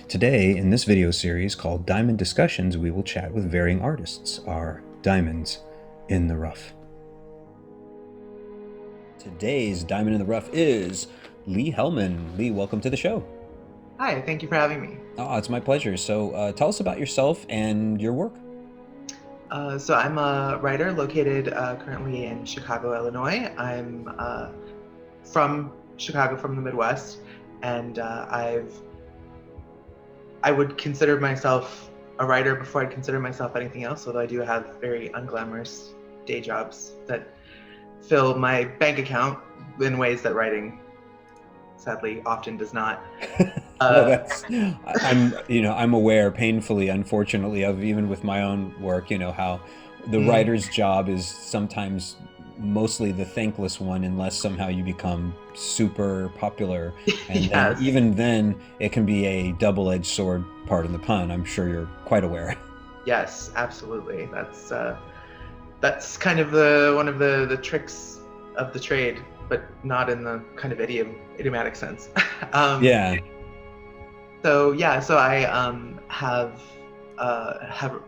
Today, in this video series called Diamond Discussions, we will chat with varying artists, our diamonds in the rough. Today's diamond in the rough is Leigh Hellman. Leigh, welcome to the show. Hi, thank you for having me. Oh, it's my pleasure. So tell us about yourself and your work. So I'm a writer located currently in Chicago, Illinois. I'm from Chicago, from the Midwest, and I would consider myself a writer before I'd consider myself anything else, although I do have very unglamorous day jobs that fill my bank account in ways that writing sadly often does not. Well, I'm aware painfully, unfortunately, of even with my own work, how the writer's job is sometimes mostly the thankless one unless somehow you become super popular. And then Yes. even then it can be a double-edged sword, pardon the pun. I'm sure you're quite aware. Yes, absolutely. That's kind of one of the tricks of the trade, but not in the kind of idiomatic sense. um, Yeah. so I have,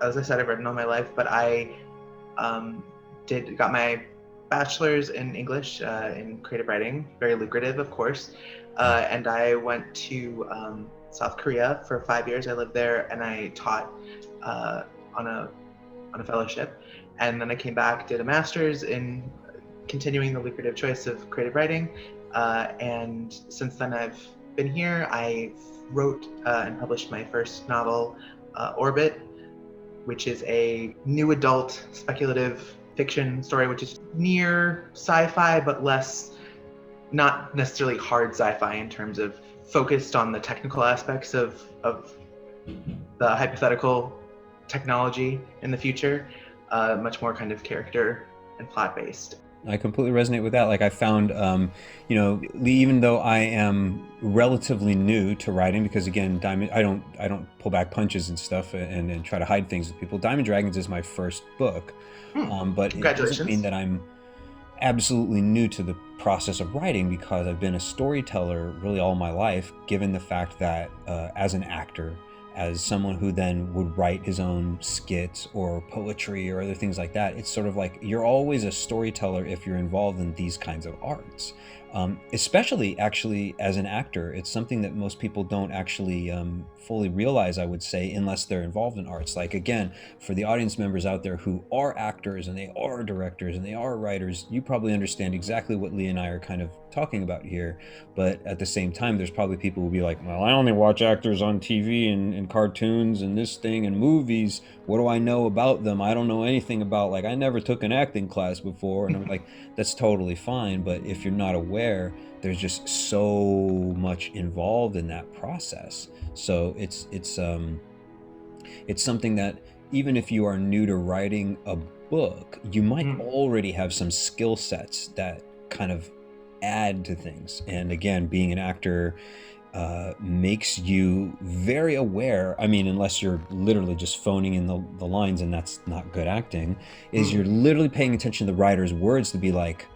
as I said, I've written all my life, but I got my bachelor's in English in creative writing, very lucrative, of course, and I went to South Korea for 5 years. I lived there and I taught on a fellowship, and then I came back, did a master's in continuing the lucrative choice of creative writing, and since then I've been here. I wrote and published my first novel, Orbit, which is a new adult speculative fiction story, which is near sci-fi, but less, not necessarily hard sci-fi in terms of focused on the technical aspects of the hypothetical technology in the future, much more kind of character and plot based. I completely resonate with that. Like I found, Leigh, even though I am relatively new to writing, because again, I don't pull back punches and stuff and try to hide things with people. Diamond Dragons is my first book, but it doesn't mean Congratulations. that I'm absolutely new to the process of writing, because I've been a storyteller really all my life, given the fact that as an actor, as someone who then would write his own skits or poetry or other things like that, it's sort of like you're always a storyteller if you're involved in these kinds of arts. Especially actually as an actor, it's something that most people don't actually fully realize, I would say, unless they're involved in arts. Like again, for the audience members out there who are actors and they are directors and they are writers, you probably understand exactly what Leigh and I are kind of talking about here. But at the same time, there's probably people who will be like, well, I only watch actors on TV and cartoons and this thing and movies. What do I know about them? I don't know anything about, like, I never took an acting class before. And I'm like, that's totally fine. But if you're not aware, there's just so much involved in that process. So it's something that even if you are new to writing a book, you might already have some skill sets that kind of add to things. And again, being an actor makes you very aware. I mean, unless you're literally just phoning in the lines, and that's not good acting, is you're literally paying attention to the writer's words to be like,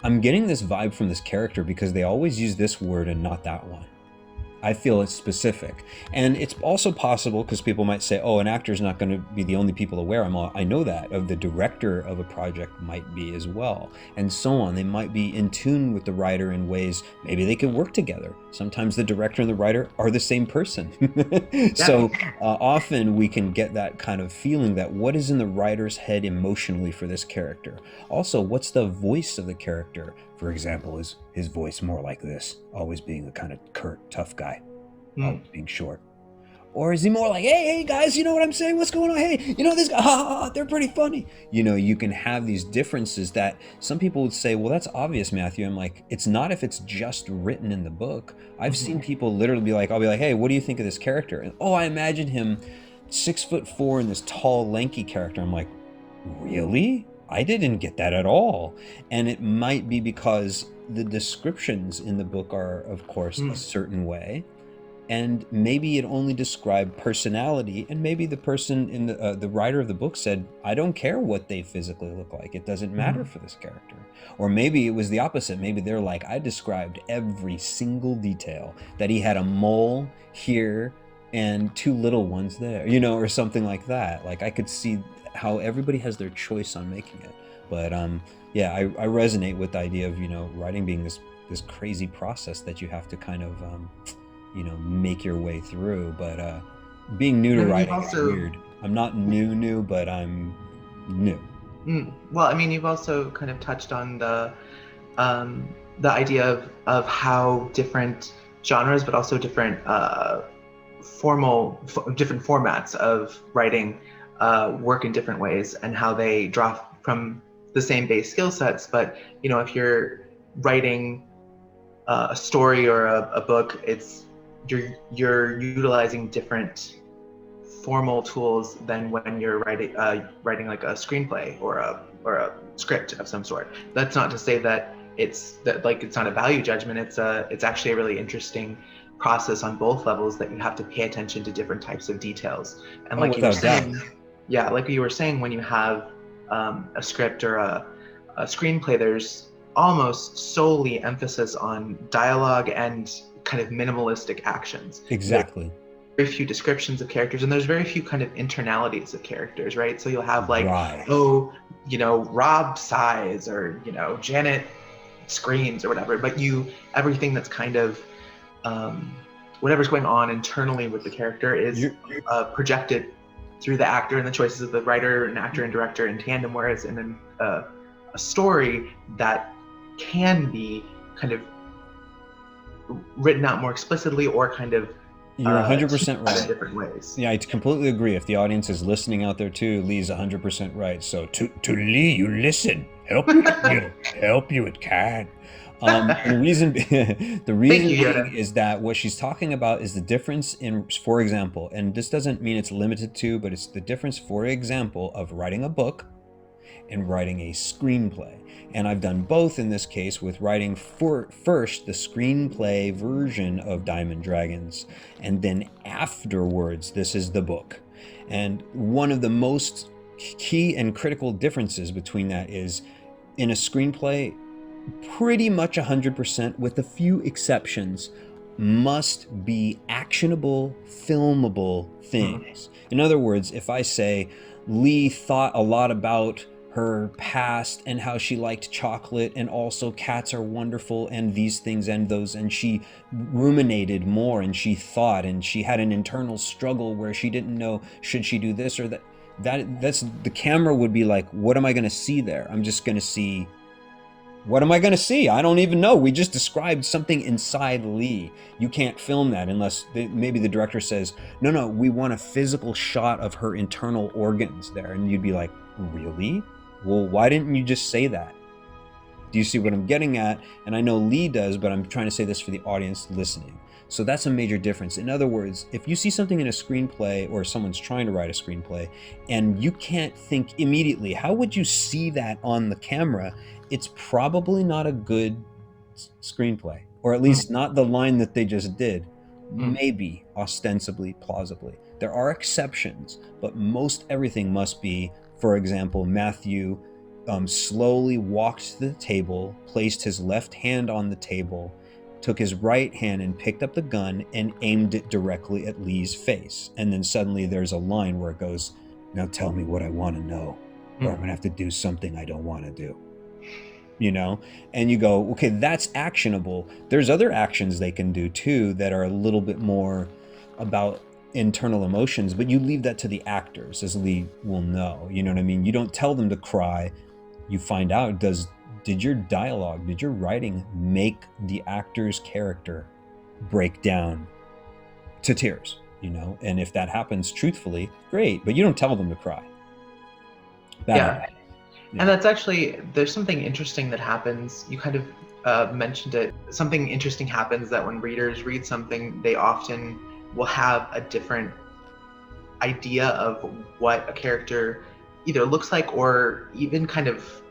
I'm getting this vibe from this character because they always use this word and not that one. I feel it's specific. And it's also possible, because people might say, oh, an actor is not going to be the only people aware. I know that. Of the director of a project might be as well, and so on. They might be in tune with the writer in ways, maybe they can work together. Sometimes the director and the writer are the same person. So often we can get that kind of feeling that what is in the writer's head emotionally for this character. Also, what's the voice of the character? For example, is his voice more like this, always being a kind of curt, tough guy, always being short? Or is he more like, hey guys, you know what I'm saying? What's going on? Hey, this guy, they're pretty funny. You can have these differences that some people would say, well, that's obvious, Matthew. I'm like, it's not if it's just written in the book. I've seen people literally be like, I'll be like, hey, what do you think of this character? And oh, I imagine him 6'4" and this tall, lanky character. I'm like, really? I didn't get that at all. And it might be because the descriptions in the book are, of course, a certain way. And maybe it only described personality, and maybe the person in the writer of the book said, I don't care what they physically look like, it doesn't matter for this character. Or maybe it was the opposite. Maybe they're like, I described every single detail, that he had a mole here and two little ones there, you know, or something like that. Like I could see how everybody has their choice on making it. But yeah, I resonate with the idea of, you know, writing being this crazy process that you have to kind of you know, make your way through. But being new to And you've writing is also, weird. I'm not new, but I'm new. well, I mean, you've also kind of touched on the idea of how different genres, but also different different formats of writing work in different ways, and how they draw from the same base skill sets. But you know, if you're writing a story or a book, you're utilizing different formal tools than when you're writing like a screenplay or a script of some sort. That's not to say that it's not a value judgment. It's actually a really interesting process on both levels, that you have to pay attention to different types of details. And Oh, like you were without doubt. saying, yeah, like you were saying, when you have a script or a screenplay, there's almost solely emphasis on dialogue and kind of minimalistic actions. Exactly. Very few descriptions of characters, and there's very few kind of internalities of characters, right? So you'll have like, Right. oh, you know, Rob sighs, or you know, Janet screams, or whatever. But everything that's kind of whatever's going on internally with the character is projected through the actor and the choices of the writer and actor and director in tandem. Whereas in a story, that can be kind of written out more explicitly, or kind of You're 100% in right. different ways. Yeah, I completely agree. If the audience is listening out there too, Lee's 100% right. So to Lee, you listen. Help you, it can. And the reason the reason you, Yoda. being is that what she's talking about is the difference in, for example, and this doesn't mean it's limited to, but it's the difference, for example, of writing a book and writing a screenplay. And I've done both in this case, with writing first the screenplay version of Diamond Dragons, and then afterwards this is the book. And one of the most key and critical differences between that is, in a screenplay, pretty much 100%, with a few exceptions, must be actionable, filmable things. In other words, if I say Leigh thought a lot about her past and how she liked chocolate, and also cats are wonderful and these things and those, and she ruminated more, and she thought, and she had an internal struggle where she didn't know, should she do this or that, that's the camera would be like, what am I going to see there? I'm just going to see, what am I going to see? I don't even know. We just described something inside Leigh. You can't film that unless maybe the director says, no, we want a physical shot of her internal organs there. And you'd be like, really? Well, why didn't you just say that? Do you see what I'm getting at? And I know Leigh does, but I'm trying to say this for the audience listening. So that's a major difference. In other words, if you see something in a screenplay, or someone's trying to write a screenplay, and you can't think immediately, how would you see that on the camera? It's probably not a good screenplay, or at least not the line that they just did. Maybe ostensibly, plausibly. There are exceptions, but most everything must be, for example, Matthew slowly walked to the table, placed his left hand on the table, took his right hand and picked up the gun and aimed it directly at Leigh's face. And then suddenly there's a line where it goes, now tell me what I want to know, or I'm going to have to do something I don't want to do. You know, and you go, okay, that's actionable. There's other actions they can do too that are a little bit more about internal emotions, but you leave that to the actors, as Leigh will know. You know what I mean? You don't tell them to cry. You find out, did your dialogue, did your writing make the actor's character break down to tears? You know, and if that happens truthfully, great, but you don't tell them to cry. Yeah. And that's actually, there's something interesting that happens. You kind of mentioned it. Something interesting happens, that when readers read something, they often will have a different idea of what a character either looks like, or even kind of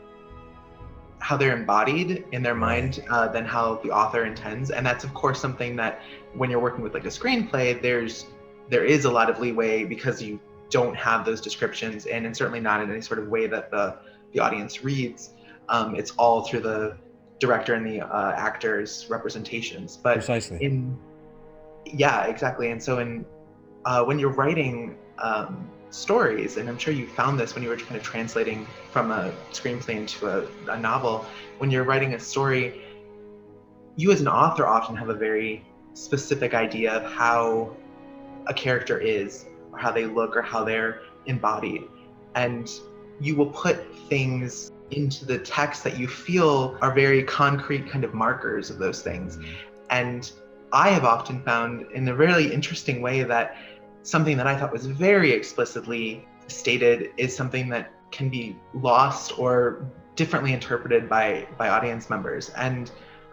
how they're embodied in their mind than how the author intends. And that's of course something that, when you're working with like a screenplay, there is a lot of leeway, because you don't have those descriptions, and certainly not in any sort of way that the audience reads. It's all through the director and the actor's representations. But precisely. yeah, exactly. And so in when you're writing stories, and I'm sure you found this when you were kind of translating from a screenplay into a novel, when you're writing a story, you as an author often have a very specific idea of how a character is, or how they look, or how they're embodied. And you will put things into the text that you feel are very concrete kind of markers of those things. And I have often found in a really interesting way that something that I thought was very explicitly stated is something that can be lost or differently interpreted by audience members. And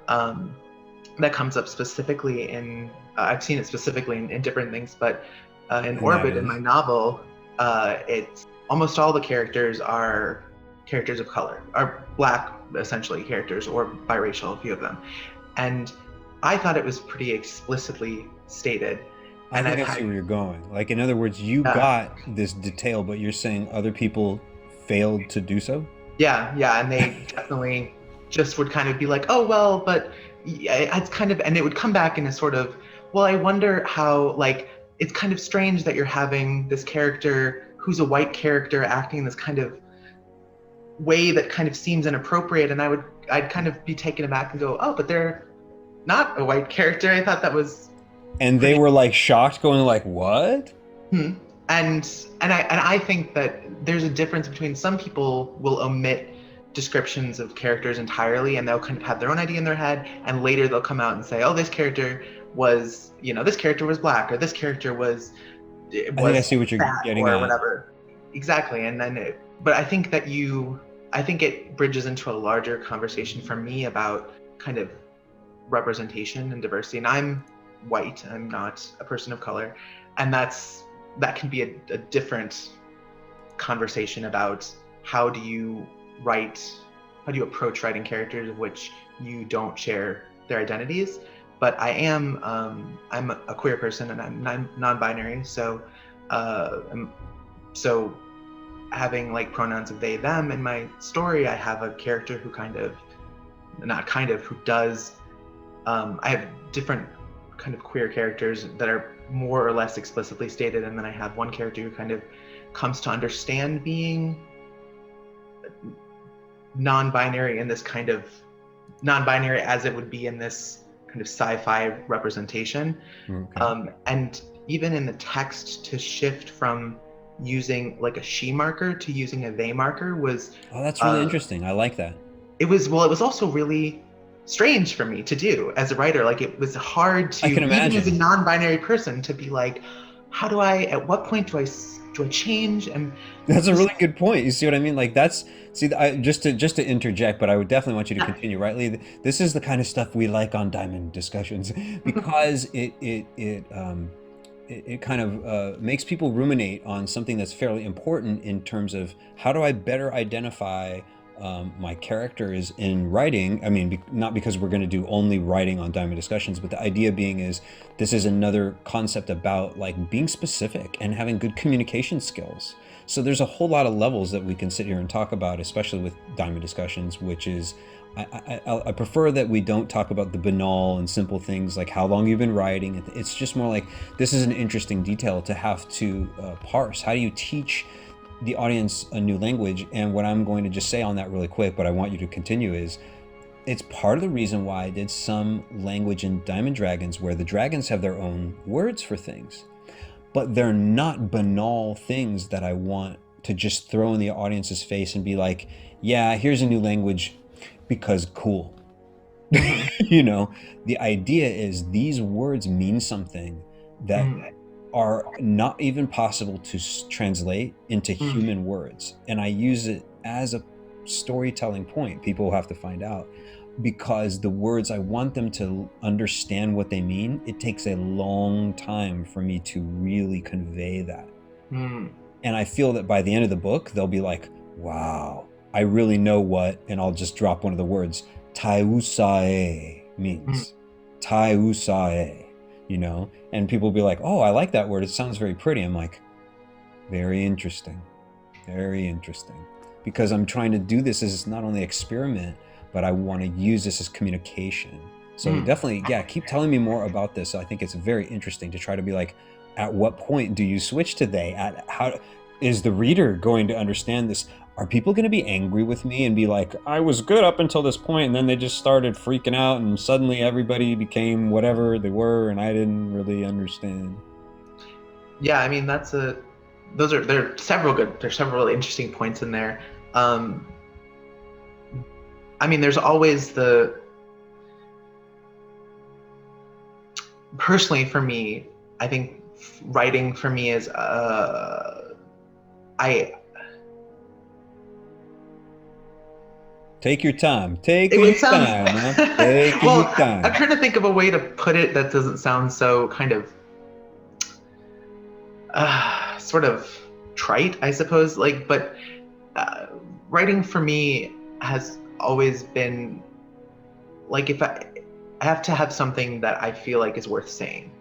that comes up specifically in, I've seen it specifically in different things, but in Orbit, in my novel, it's almost all the characters are characters of color, are Black, essentially, characters, or biracial, a few of them. And I thought it was pretty explicitly stated. I think I see where you're going. Like, in other words, you got this detail, but you're saying other people failed to do so? Yeah, and they definitely just would kind of be like, oh, well, but it's kind of, and it would come back in a sort of, well, I wonder how, like, it's kind of strange that you're having this character who's a white character acting in this kind of way that kind of seems inappropriate. And I'd kind of be taken aback and go, oh, but they're not a white character. I thought that was. And they were like shocked, going like, what? And I think that there's a difference between, some people will omit descriptions of characters entirely, and they'll kind of have their own idea in their head, and later they'll come out and say, oh, this character was, this character was Black, or this character was I think I see what you're getting or at. whatever. Exactly. And then but I think that I think it bridges into a larger conversation for me about kind of representation and diversity. And I'm white, I'm not a person of color, and that can be a different conversation about how do you approach writing characters of which you don't share their identities. But I'm a queer person, and I'm non-binary, so having like pronouns of they them in my story, I have a character who who does, I have different kind of queer characters that are more or less explicitly stated, and then I have one character who kind of comes to understand being non-binary in this kind of non-binary as it would be in this kind of sci-fi representation. Okay. And even in the text, to shift from using like a she marker to using a they marker was, that's really interesting. I like that. It was also really strange for me to do as a writer. Like, it was hard to, I can imagine, even as a non-binary person, to be like, at what point do I change? And that's a really good point. You see what I mean? Like, just to interject, but I would definitely want you to continue, right, Leigh? This is the kind of stuff we like on Diamond Discussions, because it kind of makes people ruminate on something that's fairly important in terms of, how do I better identify my characters in writing? I mean, not because we're going to do only writing on Diamond Discussions, but the idea being is, this is another concept about like being specific and having good communication skills. So there's a whole lot of levels that we can sit here and talk about, especially with Diamond Discussions, which is, I prefer that we don't talk about the banal and simple things like how long you've been writing. It's just more like, this is an interesting detail to have to parse. How do you teach the audience a new language? And what I'm going to just say on that really quick, but I want you to continue, is it's part of the reason why I did some language in Diamond Dragons where the dragons have their own words for things, but they're not banal things that I want to just throw in the audience's face and be like, yeah, here's a new language because cool. The idea is, these words mean something that are not even possible to translate into human words. And I use it as a storytelling point. People will have to find out, because the words, I want them to understand what they mean. It takes a long time for me to really convey that. And I feel that by the end of the book, they'll be like, wow, I really know what, and I'll just drop one of the words, Taiusae means. Taiusae. And people will be like, oh, I like that word, it sounds very pretty. I'm like, very interesting, because I'm trying to do this as not only experiment, but I want to use this as communication. So definitely, yeah, keep telling me more about this. I think it's very interesting to try to be like, at what point do you switch to they? At how is the reader going to understand this? Are people going to be angry with me and be like, I was good up until this point, and then they just started freaking out, and suddenly everybody became whatever they were, and I didn't really understand? Yeah, I mean there are several really interesting points in there. I mean, there's always personally for me, I think writing for me is I Take your time. Take it your sounds time, man. Take your well, I'm time. trying to think of a way to put it that doesn't sound so kind of sort of trite, I suppose. Like, but uh, writing for me has always been like if I have to have something that I feel like is worth saying,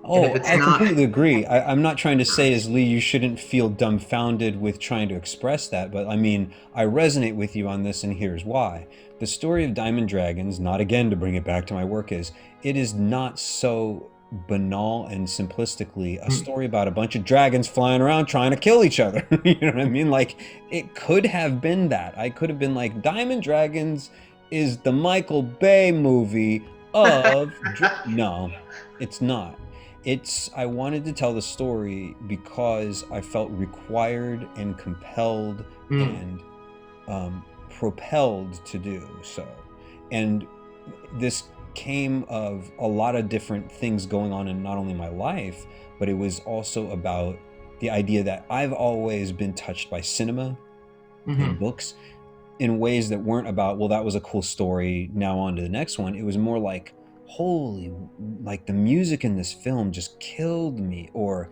and if Oh, it's I not, completely agree. I'm not trying to say, as Leigh, you shouldn't feel dumbfounded with trying to express that, but I mean, I resonate with you on this, and here's why. The story of Diamond Dragons, not again to bring it back to my work, is it is not so banal and simplistically a story about a bunch of dragons flying around trying to kill each other. You know what I mean? Like, it could have been that. I could have been like, Diamond Dragons is the Michael Bay movie of. No, it's not. I wanted to tell the story because I felt required and compelled and propelled to do so. And this came of a lot of different things going on in not only my life, but it was also about the idea that I've always been touched by cinema and books in ways that weren't about, well, that was a cool story, now on to the next one. It was more like, holy, like the music in this film just killed me, or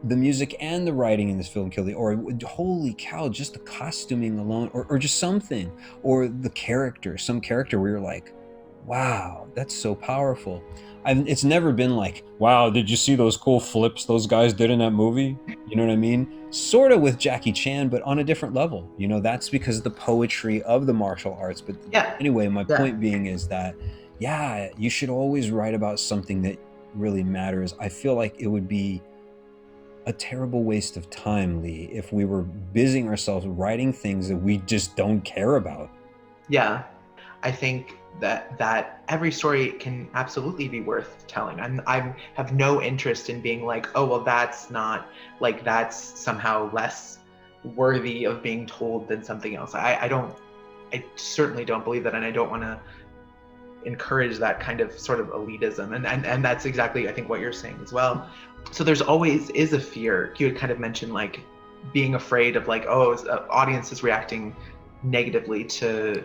the music and the writing in this film killed me, or holy cow, just the costuming alone, or just something, or the character, some character where you're like, wow, that's so powerful. It's never been like, wow, did you see those cool flips those guys did in that movie? You know what I mean? Sort of with Jackie Chan, but on a different level. You know, that's because of the poetry of the martial arts. But yeah, anyway, my yeah. point being is that, yeah, you should always write about something that really matters. I feel like it would be a terrible waste of time, Leigh, if we were busying ourselves writing things that we just don't care about. Yeah, I think that every story can absolutely be worth telling. I have no interest in being like, oh well, that's not like that's somehow less worthy of being told than something else. I certainly don't believe that, and I don't want to encourage that kind of sort of elitism. And that's exactly I think what you're saying as well. So there's always is a fear. You had kind of mentioned like being afraid of like, oh, audience is reacting negatively to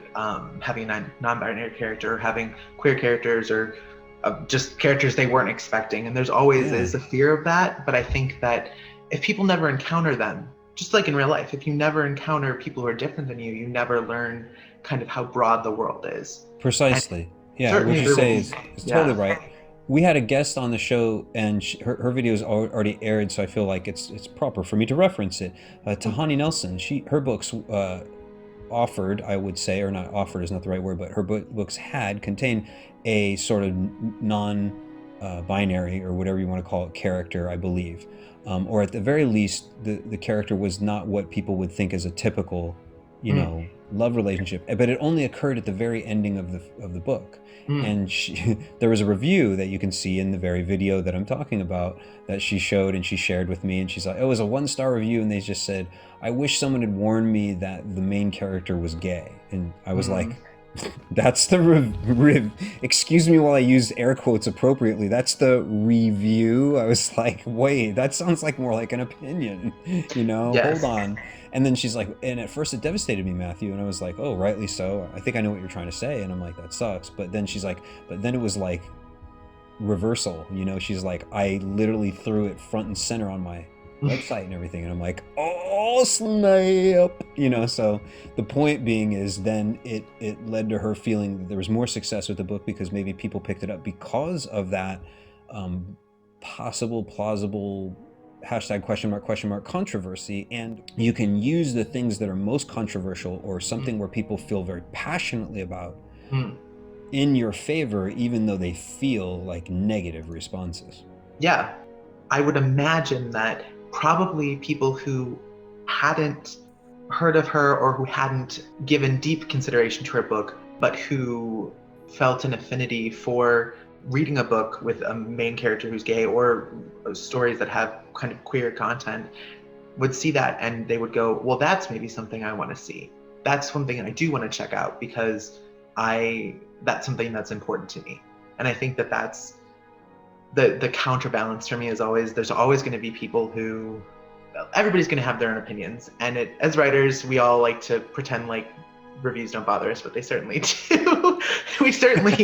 having a non-binary character, or having queer characters, or just characters they weren't expecting. And there's always Yeah. is a fear of that. But I think that if people never encounter them, just like in real life, if you never encounter people who are different than you, you never learn kind of how broad the world is. And Precisely. Yeah, what certainly you there will say be, is totally yeah. right. We had a guest on the show, and her video is already aired, so I feel like it's proper for me to reference it. Tahani Nelson, her books offered, I would say, or not offered is not the right word, but her books had contained a sort of non-binary, or whatever you want to call it, character, I believe, or at the very least, the character was not what people would think as a typical, you know, love relationship. But it only occurred at the very ending of the book. And there was a review that you can see in the very video that I'm talking about that she showed and she shared with me, and she's like, oh, it was a 1-star review, and they just said, I wish someone had warned me that the main character was gay. And I was like, that's the excuse me while I used air quotes appropriately, that's the review. I was like, wait, that sounds like more like an opinion, you know, hold Yes. on. And then she's like, and at first it devastated me, Matthew, and I was like, oh, rightly so, I think I know what you're trying to say. And I'm like, that sucks. But then she's like, but then it was like reversal, you know, she's like, I literally threw it front and center on my website and everything. And I'm like, oh snap, you know. So the point being is, then it led to her feeling that there was more success with the book because maybe people picked it up because of that possible plausible hashtag question mark controversy. And you can use the things that are most controversial, or something where people feel very passionately about, in your favor, even though they feel like negative responses. Yeah. I would imagine that probably people who hadn't heard of her or who hadn't given deep consideration to her book, but who felt an affinity for reading a book with a main character who's gay, or stories that have kind of queer content, would see that and they would go, well, that's maybe something I want to see. That's something I do want to check out because that's something that's important to me. And I think that that's the counterbalance for me is always, there's always going to be people who, everybody's going to have their own opinions. And as writers, we all like to pretend like reviews don't bother us, but they certainly do. we certainly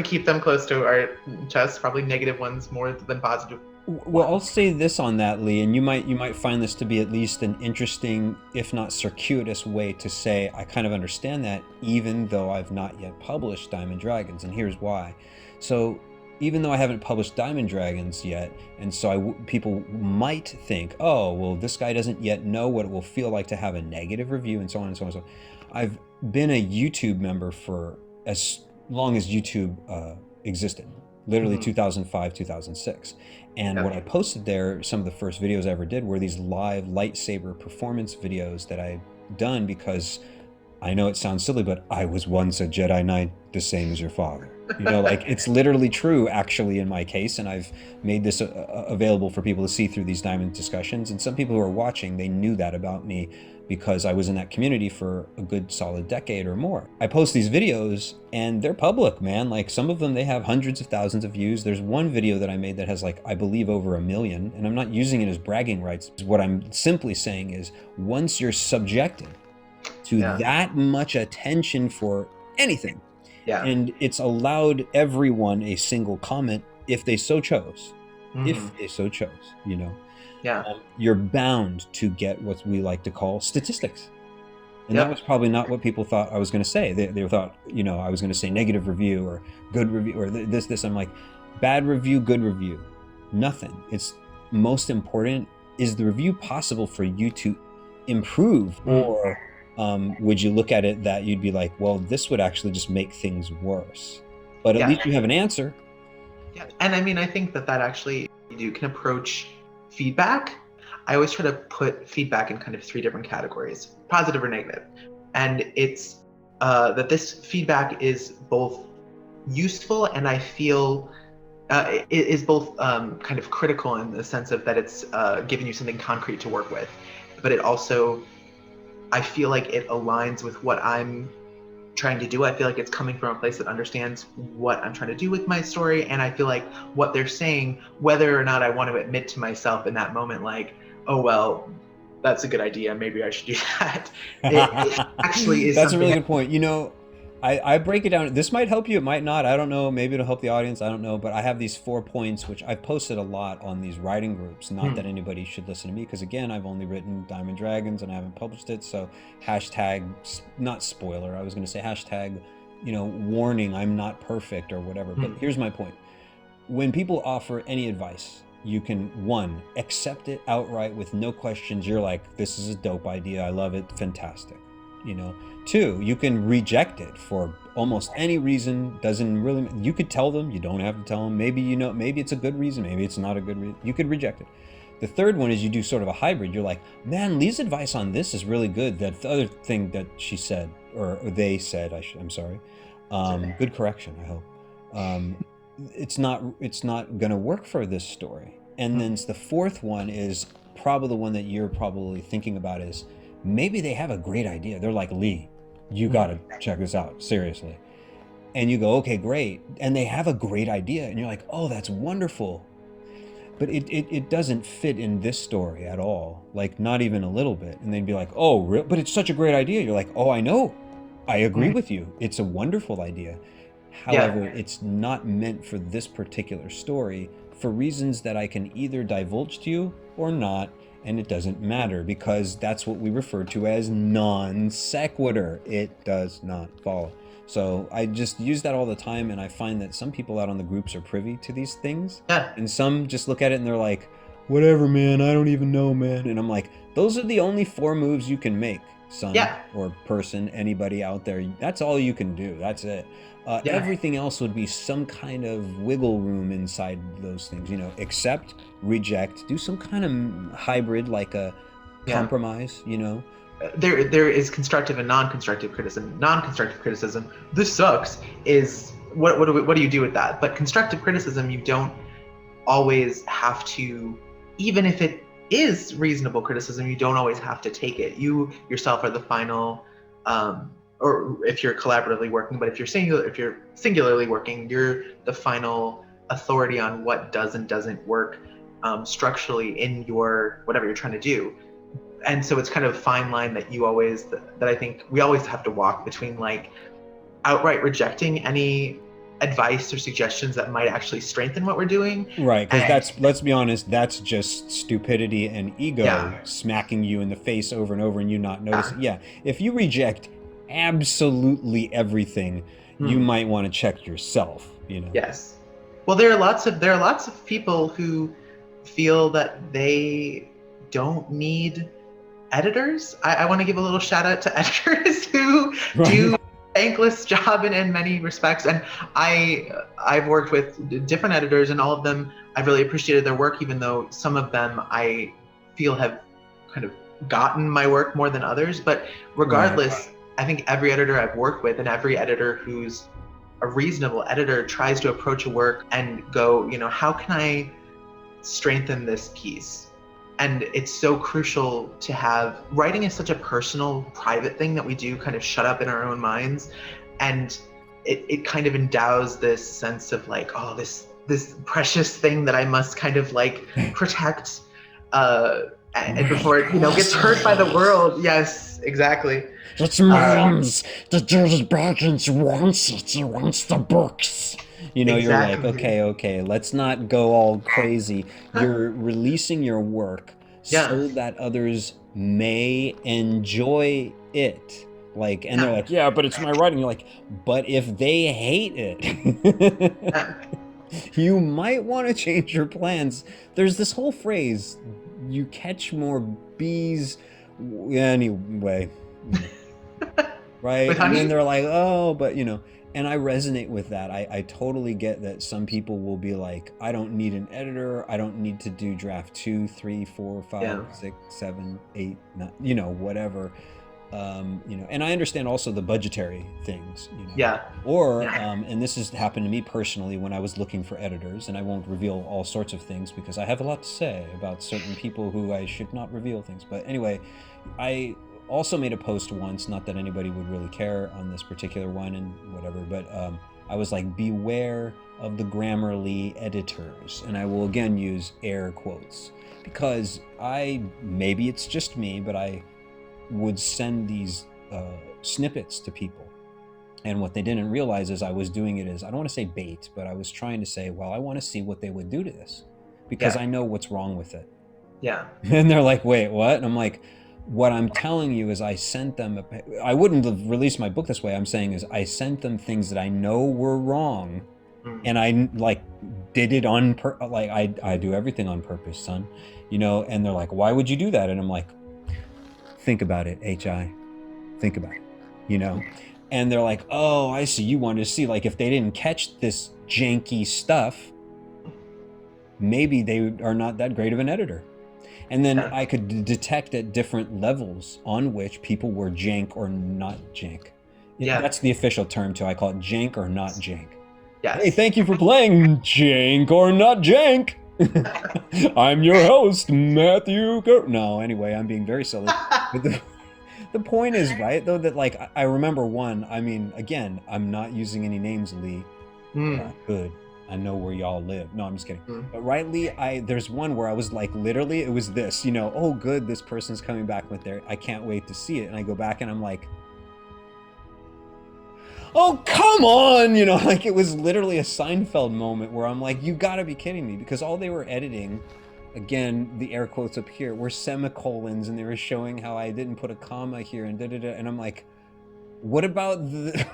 keep them close to our chest, probably negative ones more than positive. Well, I'll say this on that, Leigh, and you might find this to be at least an interesting, if not circuitous, way to say I kind of understand that, even though I've not yet published Diamond Dragons, and here's why. So even though I haven't published Diamond Dragons yet, and so people might think, oh, well, this guy doesn't yet know what it will feel like to have a negative review, and so on and so on and so on. I've been a YouTube member for as long as YouTube existed, literally 2005, 2006. And what I posted there, some of the first videos I ever did were these live lightsaber performance videos that I'd done because I know it sounds silly, but I was once a Jedi Knight, the same as your father. You know, like it's literally true actually in my case, and I've made this available for people to see through these Diamond discussions. And some people who are watching, they knew that about me because I was in that community for a good solid decade or more. I post these videos and they're public, man. Like some of them, they have hundreds of thousands of views. There's one video that I made that has like, I believe over 1 million, and I'm not using it as bragging rights. What I'm simply saying is once you're subjected to that much attention for anything, and it's allowed everyone a single comment if they so chose, if they so chose, you know, you're bound to get what we like to call statistics. And that was probably not what people thought I was going to say. They thought, you know, I was going to say negative review or good review or this. I'm like, bad review, good review, nothing. It's most important. Is the review possible for you to improve, or would you look at it that you'd be like, well, this would actually just make things worse? But at least you have an answer. Yeah, and I mean, I think that actually you can approach feedback. I always try to put feedback in kind of 3 different categories, positive or negative. And it's that this feedback is both useful and I feel it is both kind of critical in the sense of that it's giving you something concrete to work with, but it also, I feel like it aligns with what I'm trying to do. I feel like it's coming from a place that understands what I'm trying to do with my story, and I feel like what they're saying, whether or not I want to admit to myself in that moment, like, oh well, that's a good idea, maybe I should do that. It actually is. That's a really good point. You know, I break it down. This might help you, it might not. I don't know. Maybe it'll help the audience. I don't know. But I have these 4 points, which I've posted a lot on these writing groups. Not that anybody should listen to me, because again, I've only written Diamond Dragons and I haven't published it. So hashtag, not spoiler, I was going to say hashtag, you know, warning, I'm not perfect or whatever. But here's my point. When people offer any advice, you can, 1, accept it outright with no questions. You're like, this is a dope idea. I love it. Fantastic. You know. 2, you can reject it for almost any reason. Doesn't really, you could tell them, you don't have to tell them. Maybe, you know, maybe it's a good reason, maybe it's not a good reason. You could reject it. The 3rd one is you do sort of a hybrid. You're like, man, Leigh's advice on this is really good. That the other thing that she said, or they said, I'm sorry. Good correction, I hope. It's not gonna work for this story. And then the 4th one is probably the one that you're probably thinking about, is maybe they have a great idea. They're like, Leigh, you gotta check this out, seriously. And you go, okay, great. And they have a great idea, and you're like, oh, that's wonderful. But it doesn't fit in this story at all, like not even a little bit. And they'd be like, oh, but it's such a great idea. You're like, oh, I know, I agree with you. It's a wonderful idea. However, it's not meant for this particular story for reasons that I can either divulge to you or not. And it doesn't matter, because that's what we refer to as non sequitur. It does not follow. So I just use that all the time, and I find that some people out on the groups are privy to these things, and some just look at it and they're like, whatever, man, I don't even know, man. And I'm like, those are the only 4 moves you can make. son Yeah. or person, anybody out there. That's all you can do. That's it. Yeah. Everything else would be some kind of wiggle room inside those things, you know, accept, reject, do some kind of hybrid, like a compromise, you know. There is constructive and non-constructive criticism. Non-constructive criticism, this sucks, is what do you do with that? But constructive criticism, you don't always have to, even if it is reasonable criticism, you don't always have to take it. You yourself are the final, or if you're collaboratively working, but if you're singularly working, you're the final authority on what does and doesn't work structurally in your whatever you're trying to do. And so it's kind of a fine line that I think we always have to walk between, like, outright rejecting any advice or suggestions that might actually strengthen what we're doing. Right, because let's be honest, that's just stupidity and ego smacking you in the face over and over and you not noticing. Yeah, if you reject absolutely everything, you might want to check yourself, you know. Yes. Well, there are lots of people who feel that they don't need editors. I want to give a little shout out to editors who do thankless job in many respects, and I've worked with different editors, and all of them I've really appreciated their work, even though some of them I feel have kind of gotten my work more than others. But regardless, I think every editor I've worked with, and every editor who's a reasonable editor, tries to approach a work and go, you know, how can I strengthen this piece? And it's so crucial to have, writing is such a personal, private thing that we do kind of shut up in our own minds. And it kind of endows this sense of, like, oh, this precious thing that I must kind of, like, protect and before it, you know, gets hurt by the world. Yes, exactly. It's means the Dirty Baggins wants it. He wants the books. You know, exactly. You're like, okay, let's not go all crazy. You're releasing your work so that others may enjoy it. Like, and they're like, yeah, but it's my writing. You're like, but if they hate it, you might want to change your plans. There's this whole phrase, you catch more bees. Anyway, right? And then they're like, oh, but, you know. And I resonate with that. I totally get that some people will be like, I don't need an editor. I don't need to do draft 2, 3, 4, 5, 6, 7, 8, 9, you know, whatever. You know, and I understand also the budgetary things, you know. Yeah. Or, and this has happened to me personally when I was looking for editors, and I won't reveal all sorts of things because I have a lot to say about certain people who I should not reveal things. But anyway, I also made a post once, not that anybody would really care on this particular one and whatever, but I was like, beware of the Grammarly editors. And I will again use air quotes because maybe it's just me, but I would send these snippets to people. And what they didn't realize is I was doing it as, I don't want to say bait, but I was trying to say, well, I want to see what they would do to this because I know what's wrong with it. Yeah. And they're like, wait, what? And I'm like, what I'm telling you is I sent them, I wouldn't have released my book this way. I'm saying is I sent them things that I know were wrong. And I like did it on, like I do everything on purpose, son, you know? And they're like, why would you do that? And I'm like, think about it, HI, think about it, you know? And they're like, oh, I see. You wanted to see, like, if they didn't catch this janky stuff, maybe they are not that great of an editor. And then I could detect at different levels on which people were jank or not jank. Yeah. That's the official term too. I call it jank or not jank. Yes. Hey, thank you for playing Jank or Not Jank. I'm your host, Matthew. No, anyway, I'm being very silly. But the point is, right, though, that, like, I remember one, I mean, again, I'm not using any names, Leigh. Good. I know where y'all live. No, I'm just kidding. But right, Leigh, there's one where I was like, literally, it was this, you know, oh, good, this person's coming back with I can't wait to see it. And I go back and I'm like, oh, come on, you know, like it was literally a Seinfeld moment where I'm like, you gotta be kidding me, because all they were editing, again, the air quotes up here, were semicolons, and they were showing how I didn't put a comma here and da-da-da, and I'm like, what about the...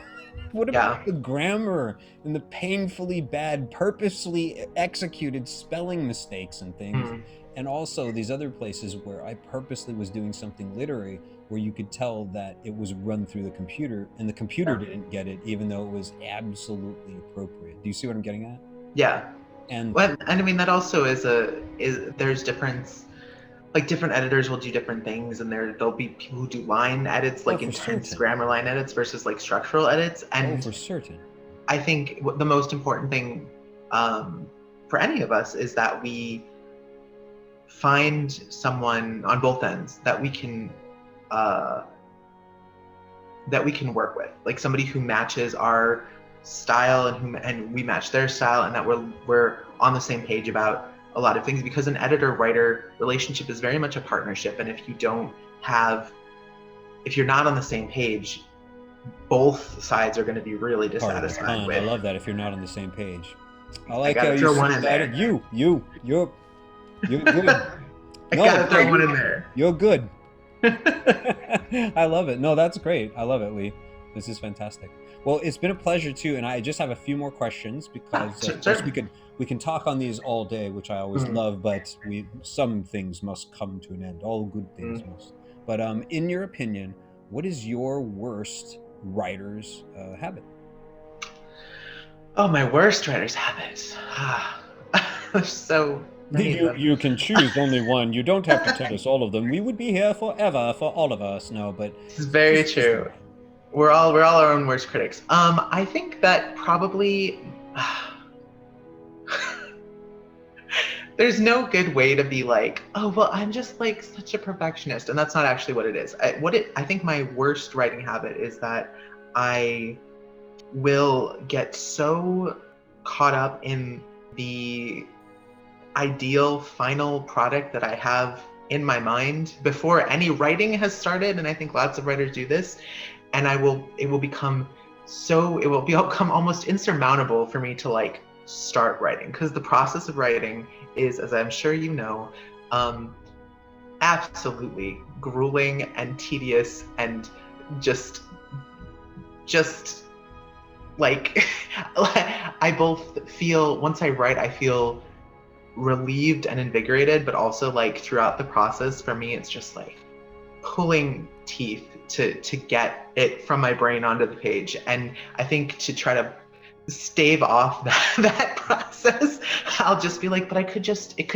What Yeah. about the grammar and the painfully bad, purposely executed spelling mistakes and things? Mm. And also these other places where I purposely was doing something literary where you could tell that it was run through the computer and the computer Yeah. didn't get it, even though it was absolutely appropriate. Do you see what I'm getting at? Yeah. And Well, and I mean that also is there's difference. Like different editors will do different things, and there'll be people who do line edits, like for intense certain. grammar line edits versus like structural edits. And for certain. I think the most important thing for any of us is that we find someone on both ends that we can work with, like somebody who matches our style and we match their style, and that we're on the same page about a lot of things, because an editor-writer relationship is very much a partnership, and if you're not on the same page, both sides are going to be really dissatisfied with. I love that. If you're not on the same page, I like how you throw one in there. You're good. I gotta throw one in there. You're good. I love it. No, that's great. I love it, Leigh. This is fantastic. Well, it's been a pleasure too, and I just have a few more questions because of course we can talk on these all day, which I always love, but some things must come to an end. All good things must. But in your opinion, what is your worst writer's habit? Oh, my worst writer's habit. So you can choose only one. You don't have to tell us all of them. We would be here forever for all of us. No, but it's very true. We're all our own worst critics. I think that probably there's no good way to be like, oh well, I'm just like such a perfectionist, and that's not actually what it is. I think my worst writing habit is that I will get so caught up in the ideal final product that I have in my mind before any writing has started, and I think lots of writers do this, and it will become almost insurmountable for me to like start writing, because the process of writing is, as I'm sure you know, absolutely grueling and tedious, and just like I both feel, once I write, I feel relieved and invigorated, but also like throughout the process for me it's just like pulling teeth to get it from my brain onto the page. And I think to try to stave off that process, I'll just be like, but it could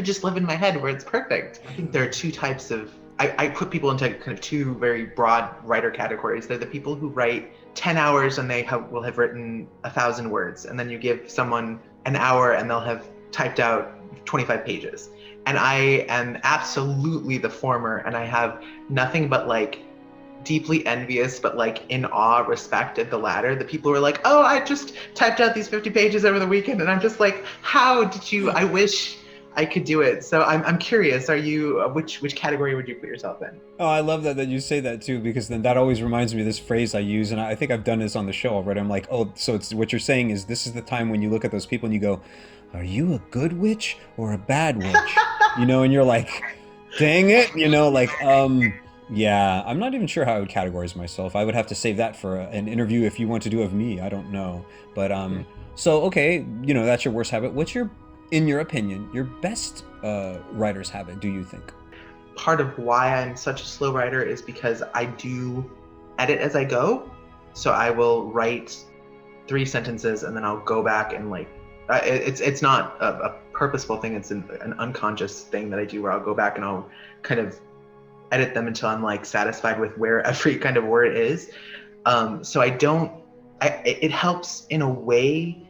just live in my head where it's perfect. I think there are two types of, I put people into kind of two very broad writer categories. They're the people who write 10 hours and they will have written 1,000 words, and then you give someone an hour and they'll have typed out 25 pages. And I am absolutely the former, and I have nothing but like deeply envious but like in awe respect at the latter. The people who are like, oh, I just typed out these 50 pages over the weekend, and I'm just like, how did you? I wish I could do it. So I'm curious, are you, which category would you put yourself in? Oh, I love that you say that too, because then that always reminds me of this phrase I use, and I think I've done this on the show already. I'm like, oh, so it's what you're saying is this is the time when you look at those people and you go, are you a good witch or a bad witch? You know, and you're like, dang it, you know, like, yeah, I'm not even sure how I would categorize myself. I would have to save that for an interview if you want to do of me. I don't know. But so, okay, you know, that's your worst habit. What's in your opinion, your best writer's habit, do you think? Part of why I'm such a slow writer is because I do edit as I go. So I will write 3 sentences and then I'll go back and like, it's not a purposeful thing. It's an unconscious thing that I do where I'll go back and I'll kind of edit them until I'm like satisfied with where every kind of word is. So it helps in a way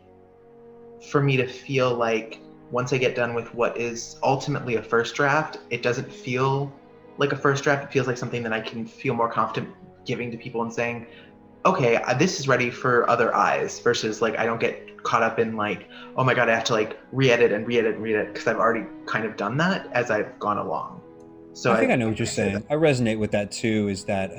for me to feel like once I get done with what is ultimately a first draft, it doesn't feel like a first draft. It feels like something that I can feel more confident giving to people and saying, okay, this is ready for other eyes, versus like I don't get caught up in like, oh my God, I have to like re-edit because I've already kind of done that as I've gone along. So I think I know what you're saying. I resonate with that too, is that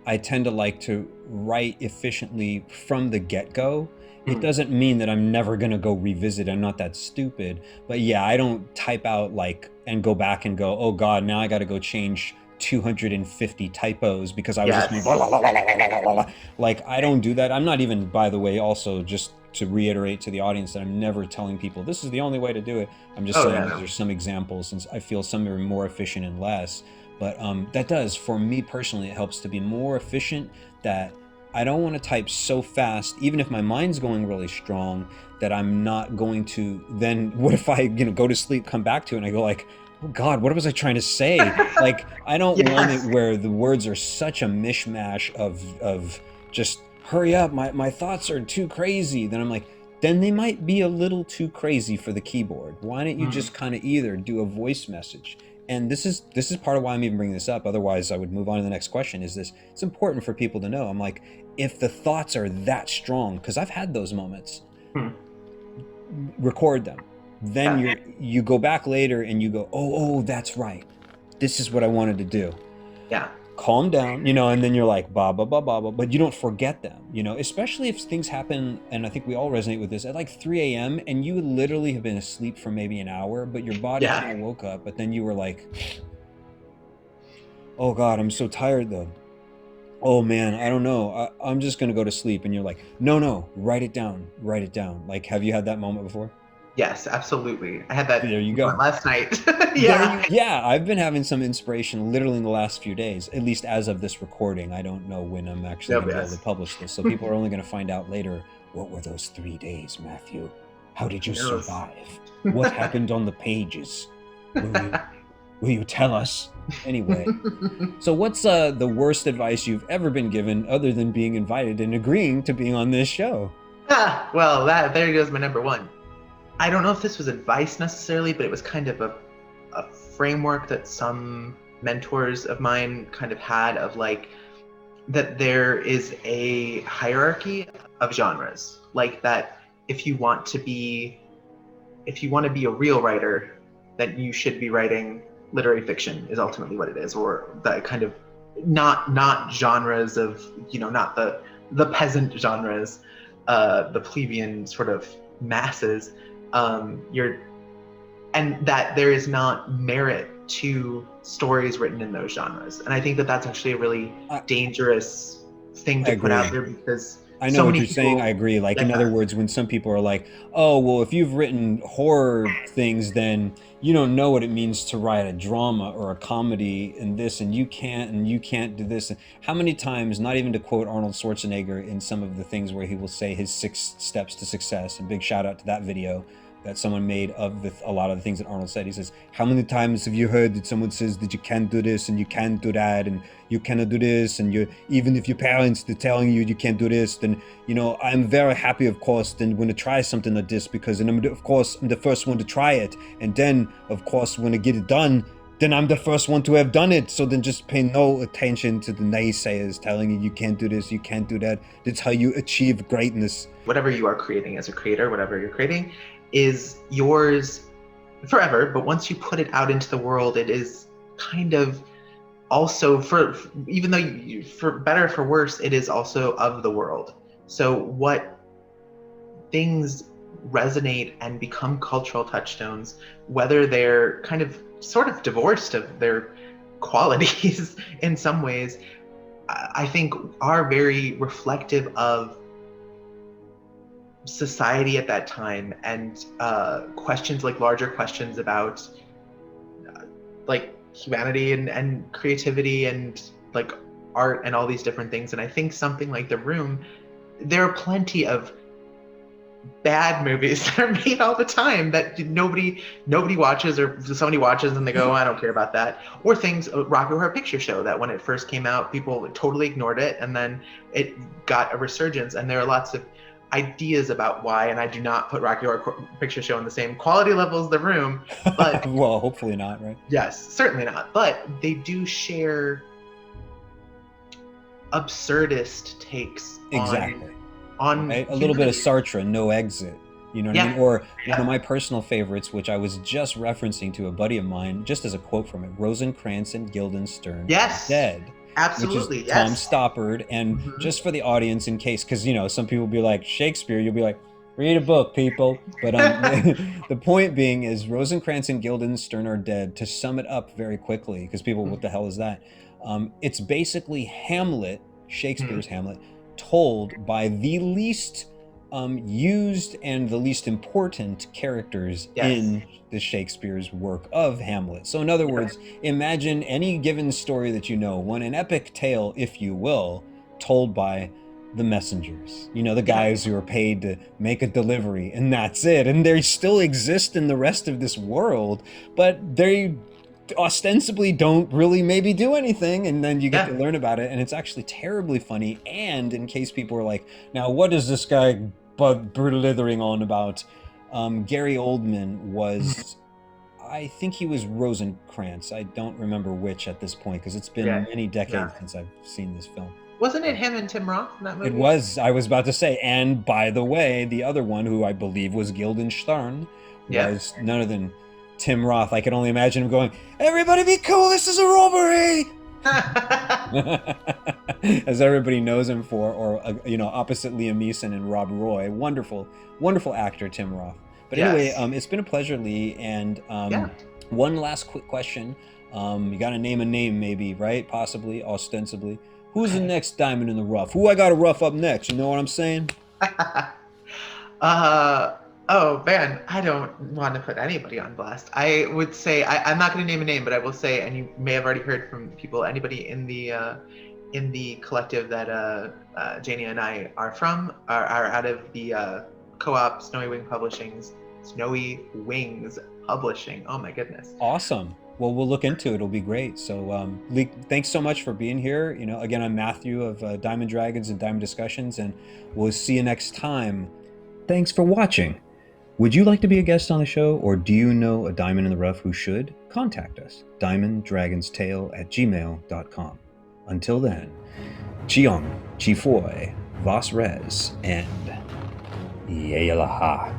I tend to like to write efficiently from the get-go. It doesn't mean that I'm never going to go revisit. I'm not that stupid. But yeah, I don't type out like and go back and go, oh God, now I got to go change 250 typos because I was Yes. just going, like, I don't do that. I'm not even, by the way, also just to reiterate to the audience that I'm never telling people this is the only way to do it. I'm just saying these are some examples, since I feel some are more efficient and less. But that does, for me personally, it helps to be more efficient, that I don't want to type so fast, even if my mind's going really strong, that I'm not going to then, what if I, go to sleep, come back to it, and I go like, oh God, what was I trying to say? Like, I don't want it where the words are such a mishmash of just hurry up, my thoughts are too crazy. Then I'm like, then they might be a little too crazy for the keyboard. Why don't you just kind of either do a voice message? And this is part of why I'm even bringing this up. Otherwise, I would move on to the next question. Is this? It's important for people to know. I'm like, if the thoughts are that strong, because I've had those moments, record them. Then you go back later and you go, oh, that's right. This is what I wanted to do. Yeah. Calm down, and then you're like, ba, ba, ba, ba, ba, but you don't forget them, especially if things happen, and I think we all resonate with this, at like 3 a.m. and you literally have been asleep for maybe an hour, but your body kind of woke up, but then you were like, oh God, I'm so tired though. Oh man, I don't know. I'm just going to go to sleep. And you're like, no, write it down. Like, have you had that moment before? Yes, absolutely. I had that There you go. last night. Yeah, I've been having some inspiration literally in the last few days, at least as of this recording. I don't know when I'm actually going to be able to publish this. So people are only going to find out later, what were those 3 days, Matthew? How did you survive? What happened on the pages? Will you tell us? Anyway, so what's the worst advice you've ever been given other than being invited and agreeing to being on this show? Well, there goes my number one. I don't know if this was advice necessarily, but it was kind of a framework that some mentors of mine kind of had, of like, that there is a hierarchy of genres. Like, that if you want to be a real writer, that you should be writing literary fiction, is ultimately what it is, or that kind of not genres of, not the peasant genres, the plebeian sort of masses. And that there is not merit to stories written in those genres. And I think that that's actually a really dangerous thing to put out there, because I know what you're saying. I agree. Like, in other words, when some people are like, oh, well, if you've written horror things, then you don't know what it means to write a drama or a comedy and this, and you can't do this. How many times, not even to quote Arnold Schwarzenegger in some of the things where he will say his 6 steps to success, and big shout out to that video that someone made of a lot of the things that Arnold said. He says, how many times have you heard that someone says that you can't do this and you can't do that and you cannot do this, and even if your parents are telling you can't do this, then I'm very happy, of course, then when to try something like this, because I'm the first one to try it, and then of course when I get it done, then I'm the first one to have done it. So then just pay no attention to the naysayers telling you can't do this, you can't do that. That's how you achieve greatness. Whatever you are creating as a creator, whatever you're creating is yours forever, but once you put it out into the world, it is kind of also, even though for better or for worse, it is also of the world. So what things resonate and become cultural touchstones, whether they're kind of sort of divorced of their qualities in some ways, I think are very reflective of society at that time, and questions, like larger questions about like humanity and creativity and like art and all these different things. And I think something like The Room, there are plenty of bad movies that are made all the time that nobody watches, or somebody watches and they go, oh, I don't care about that. Or things, Rocky Horror Picture Show, that when it first came out, people totally ignored it, and then it got a resurgence. And there are lots of ideas about why, and I do not put Rocky Horror Picture Show on the same quality level as The Room, but well, hopefully not, right? Yes, certainly not. But they do share absurdist takes on right? A little bit of Sartre, No Exit. You know what I mean? Or one of my personal favorites, which I was just referencing to a buddy of mine, just as a quote from it, Rosencrantz and Guildenstern Dead. Absolutely, which is Tom Stoppard. And just for the audience, in case, because some people will be like, Shakespeare, you'll be like, Read a book, people. But the point being is Rosencrantz and Guildenstern are dead. To sum it up very quickly, because people, what the hell is that? It's basically Hamlet, Shakespeare's Hamlet, told by the least used and the least important characters in the Shakespeare's work of Hamlet. So in other words, imagine any given story that you know, an epic tale, if you will, told by the messengers, the guys who are paid to make a delivery, and that's it. And they still exist in the rest of this world, but they ostensibly don't really maybe do anything, and then you get to learn about it, and it's actually terribly funny. And in case people are like, now what is this guy blithering on about, Gary Oldman was, I think he was Rosencrantz. I don't remember which at this point, because it's been many decades since I've seen this film. Wasn't it him and Tim Roth in that movie? It was. I was about to say. And by the way, the other one, who I believe was Guildenstern, was none other than Tim Roth. I can only imagine him going, "Everybody be cool, this is a robbery!" As everybody knows him for, or opposite Liam Neeson and Rob Roy. Wonderful, wonderful actor, Tim Roth. But anyway, it's been a pleasure, Leigh. And one last quick question. You got to name a name, maybe, right? Possibly, ostensibly. Who's the next diamond in the rough? Who I got to rough up next? You know what I'm saying? Oh man, I don't want to put anybody on blast. I would say I'm not going to name a name, but I will say, and you may have already heard from people, anybody in the collective that Janie and I are from are out of the co-op Snowy Wings Publishing. Oh my goodness. Awesome. Well, we'll look into it. It'll be great. So, Leigh, thanks so much for being here. Again, I'm Matthew of Diamond Dragons and Diamond Discussions, and we'll see you next time. Thanks for watching. Would you like to be a guest on the show, or do you know a diamond in the rough who should? Contact us, diamonddragonstale@gmail.com. Until then, Chiong, Chifoy, Vas Res, and Yayalaha.